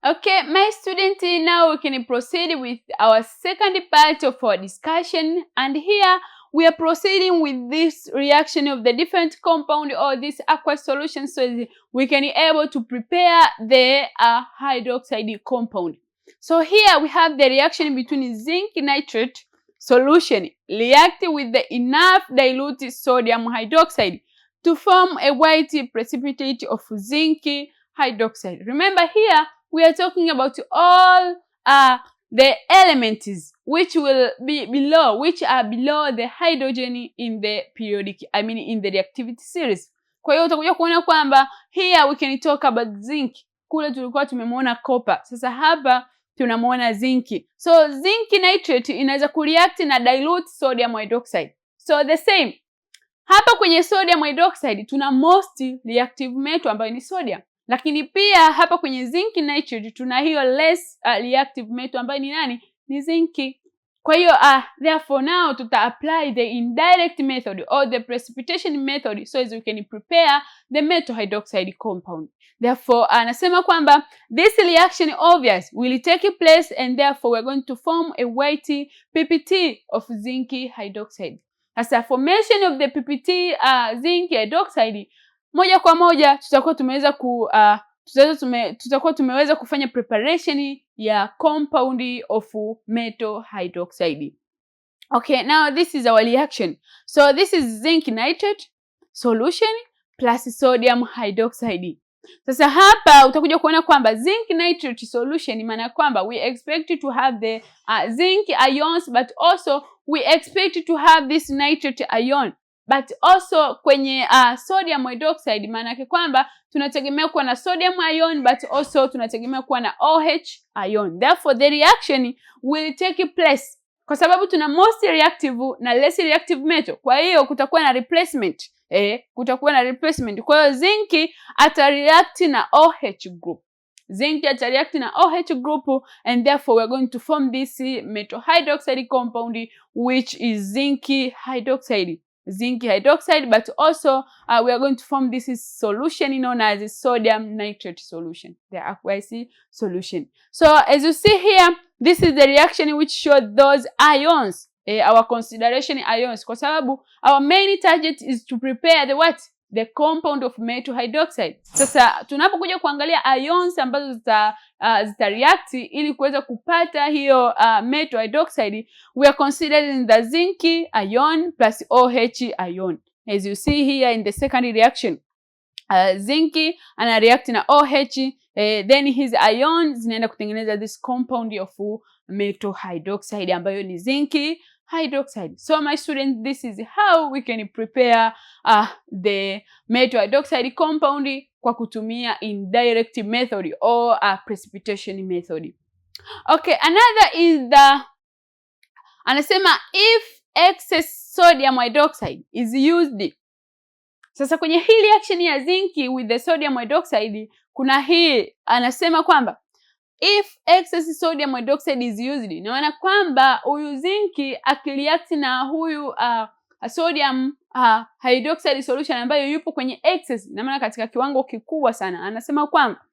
Okay, my student, now we can proceed with our second part of our discussion, and here we are proceeding with this reaction of the different compound or this aqueous solution, so we can be able to prepare the hydroxide compound. So here we have the reaction between zinc nitrate solution react with the enough dilute sodium hydroxide to form a white precipitate of zinc hydroxide. Remember here we are talking about all the elements which will be below, which are below the hydrogen in the periodic, in the reactivity series. Kwa hiyo utakuja kuona kwamba here we can talk about zinc. Kule tulikuwa tumemwona copper. Sasa hapa tunamwona zinc. So zinc nitrate inaweza kureact na dilute sodium hydroxide. So the same. Hapa kwenye sodium hydroxide tuna most reactive metal ambayo ni sodium. Lakini pia hapa kwenye zinc nitrate tuna hiyo less reactive metal ambayo ni nani? Ni zinc. Kwa hiyo therefore now tuta apply the indirect method or the precipitation method so as we can prepare the metal hydroxide compound. Therefore anasema kwamba this reaction obvious will take place and therefore we are going to form a white PPT of zinc hydroxide. As a formation of the PPT zinc hydroxide, moja kwa moja tutakuwa tumeweza kufanya preparation ya compound of metal hydroxide. Okay, now this is our reaction. So this is zinc nitrate solution plus sodium hydroxide. Sasa hapa utakuja kuona kwamba zinc nitrate solution maana kwamba we expect to have the zinc ions, but also we expect to have this nitrate ion, but also kwenye sodium hydroxide maana yake kwamba tunategemea kuwa na sodium ion, but also tunategemea kuwa na OH ion. Therefore the reaction will take place kwa sababu tuna most reactive na less reactive metal. Kwa hiyo kutakuwa na replacement. Kutakuwa na replacement. Kwa hiyo zinc atareact na OH group. Zinc atareact na OH group, and therefore we are going to form this metal hydroxide compound which is zinc hydroxide. Zinc hydroxide, but also we are going to form this solution known as sodium nitrate solution, the aqueous solution. So as you see here, this is the reaction which showed those ions, our consideration ions, kwa sababu our main target is to prepare the what? The compound of metal hydroxide. Sasa tunapokuja kuangalia ions ambazo zita react ili kuweza kupata hiyo metal hydroxide, we are considering the zinc ion plus OH ion. As you see here in the second reaction, zinc ana react na OH, then his ions zinaenda kutengeneza this compound of metal hydroxide ambayo ni zinc hydroxide. So my students, this is how we can prepare the metal hydroxide compound kwa kutumia indirect method or precipitation method. Okay, another is anasema if excess sodium hydroxide is used. Sasa kwenye hii reaction ya zinc with the sodium hydroxide kuna hii anasema kwamba if excess sodium hydroxide is used, inaona kwamba huyu zinc akireact na huyu sodium hydroxide solution ambayo yupo kwenye excess, ina maana katika kiwango kikubwa sana, anasema kwamba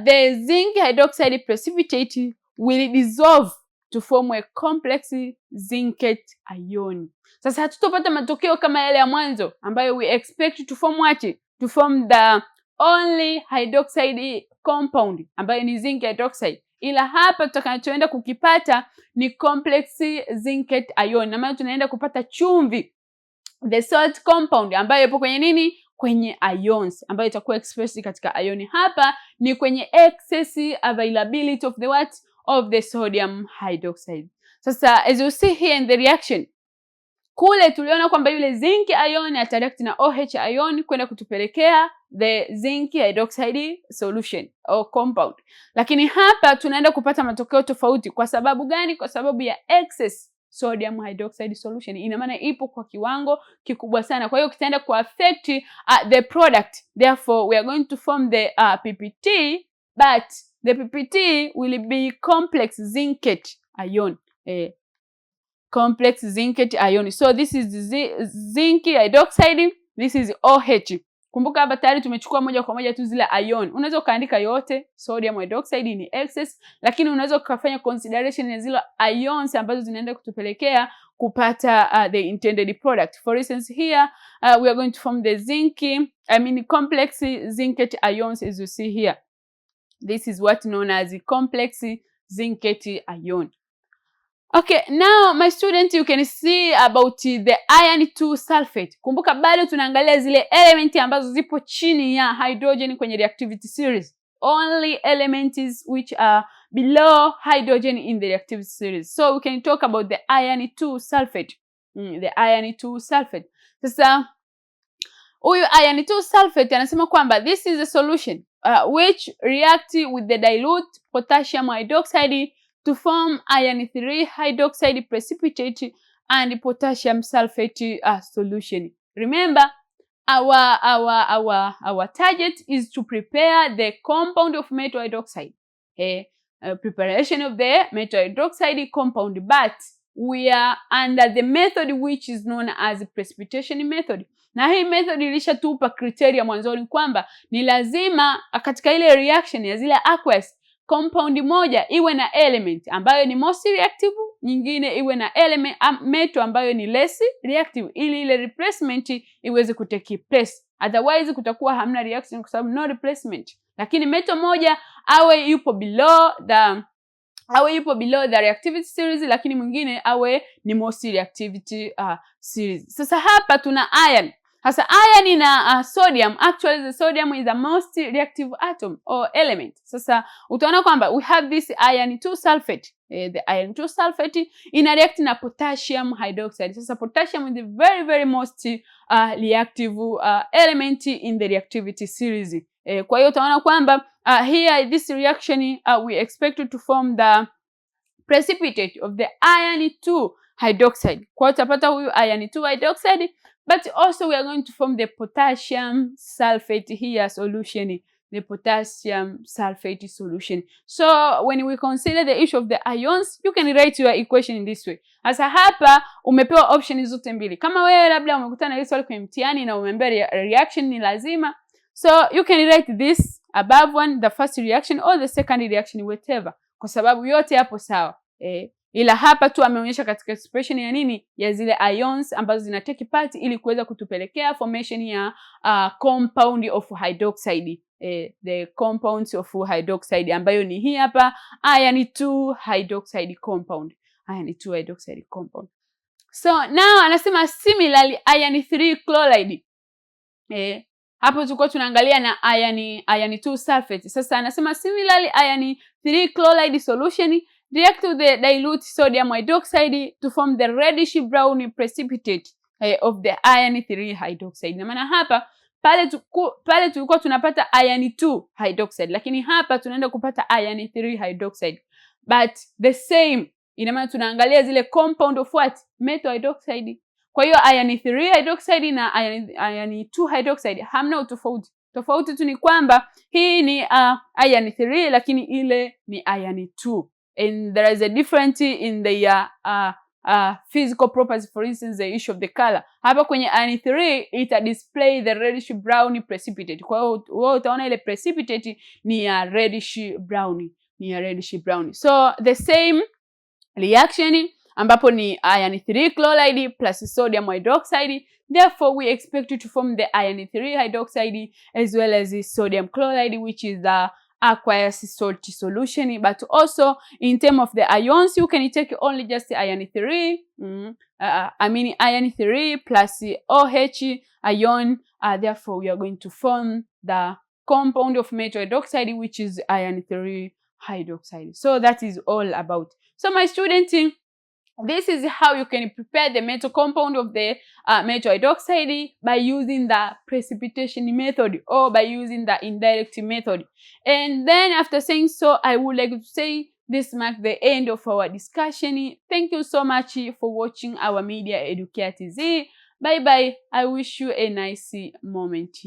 the zinc hydroxide precipitate will dissolve to form a complex zincate ion. Sasa hatutopata matokeo kama yale ya mwanzo ambayo we expect to form what? To form the only hydroxide compound ambayo ni zinc hydroxide, ila hapa tutakachoenda kukipata ni complex zincate ion, na maana tunaenda kupata chumvi, the salt compound ambayo ipo kwenye nini? Kwenye ions, ambayo itakuwa expressed katika ion. Hapa ni kwenye excess availability of the what? Of the sodium hydroxide. Sasa as you see here in the reaction, kule tuliona kwamba yule zinc ion atareact na OH ion kwenda kutupelekea the zinc hydroxide solution or compound. Lakini hapa tunaenda kupata matokeo tofauti. Kwa sababu gani? Kwa sababu ya excess sodium hydroxide solution. Ina maana ipo kwa kiwango kikubwa sana. Kwa hiyo kitaenda kuaffect the product. Therefore we are going to form the PPT, but the PPT will be complex zincate ion. Complex zincate ion. So this is zinc hydroxide, this is OH. Kumbuka hapa tayari tumechukua moja kwa moja tu zile ion. Unaweza ukaandika yote, sodium hydroxide ni excess, lakini unaweza ukafanya consideration ya zile ions ambazo zinaenda kutupelekea kupata the intended product. For instance here we are going to form the complex zincate ions as you see here. This is what known as the complex zincate ion. Okay, now my student, you can see about the iron 2 sulfate. Kumbuka bado tunaangalia zile elementi ambazo zipo chini ya hydrogen kwenye reactivity series. Only elements which are below hydrogen in the reactivity series. So we can talk about the iron 2 sulfate. The iron 2 sulfate. Sasa huyu iron 2 sulfate anasema kwamba this is a solution which react with the dilute potassium hydroxide to form iron 3 hydroxide precipitate and potassium sulfate solution. Remember, our target is to prepare the compound of metal hydroxide. Preparation of the metal hydroxide compound, but we are under the method which is known as precipitation method. Na hii method ilishatupa criteria mwanzoni kwamba ni lazima katika ile reaction ya zile aqueous compound moja iwe na element ambayo ni most reactive, nyingine iwe na element metal ambayo ni less reactive, ili ile replacement iweze kutake place. Otherwise kutakuwa hamna reaction kwa sababu no replacement. Lakini metal moja awe yupo below the reactivity series, lakini mwingine awe ni most reactivity series. Sasa hapa tuna iron. Sasa iron na sodium, actually the sodium is the most reactive atom or element. Sasa utaona kwamba we have this iron 2 sulfate. The iron 2 sulfate ina react na potassium hydroxide. Sasa potassium is the very very most reactive element in the reactivity series. Kwa hiyo utaona kwamba here this reaction we expect to form the precipitate of the iron 2 hydroxide. Kwa hiyo utapata huyu iron 2 hydroxide, but also we are going to form the potassium sulfate here solution, the potassium sulfate solution. So when we consider the issue of the ions, you can write your equation in this way. Sasa hapa umepewa option zote mbili. Kama wewe labda umekutana na hili swali kwenye mtihani na umeambiwa reaction ni lazima, so you can write this above one, the first reaction or the second reaction, whatever, kwa sababu yote hapo sawa. Ila hapa tu ameonyesha katika expression ya nini, ya zile ions ambazo zina take part ili kuweza kutupelekea formation ya compound of hydroxide, the compounds of hydroxide ambayo ni hii hapa iron 2 hydroxide compound, iron 2 hydroxide compound. So now anasema similarly iron 3 chloride. Hapo tulikuwa tunaangalia na iron 2 sulfate. Sasa anasema similarly iron 3 chloride solution react with the dilute sodium hydroxide to form the reddish brown precipitate of the iron 3 hydroxide. Na maana hapa pale tulikuwa tunapata iron 2 hydroxide, lakini hapa tunaenda kupata iron 3 hydroxide, but the same. Ina maana tunaangalia zile compound of what, metal hydroxide. Kwa hiyo iron 3 hydroxide na iron 2 hydroxide hamna utofauti. Tofauti tu ni kwamba hii ni iron 3 lakini ile ni iron 2. And there is a difference in the physical properties, for instance the issue of the color. Hapa kwenye iron 3 ita display the reddish brown precipitate. Kwa hiyo wewe utaona ile precipitate ni ya reddish brown, So the same reaction ambapo ni iron 3 chloride plus sodium hydroxide. Therefore we expect to form the iron 3 hydroxide as well as the sodium chloride, which is the aqueous salt solution. But also in terms of the ions, you can take only just iron 3, iron 3 plus OH ion. Therefore we are going to form the compound of metal hydroxide, which is iron 3 hydroxide. So that is all about. So my student, this is how you can prepare the metal compound of the metal hydroxide by using the precipitation method or by using the indirect method. And then after saying so, I would like to say this marks the end of our discussion. Thank you so much for watching our Media Educare TZ. Bye bye. I wish you a nice moment.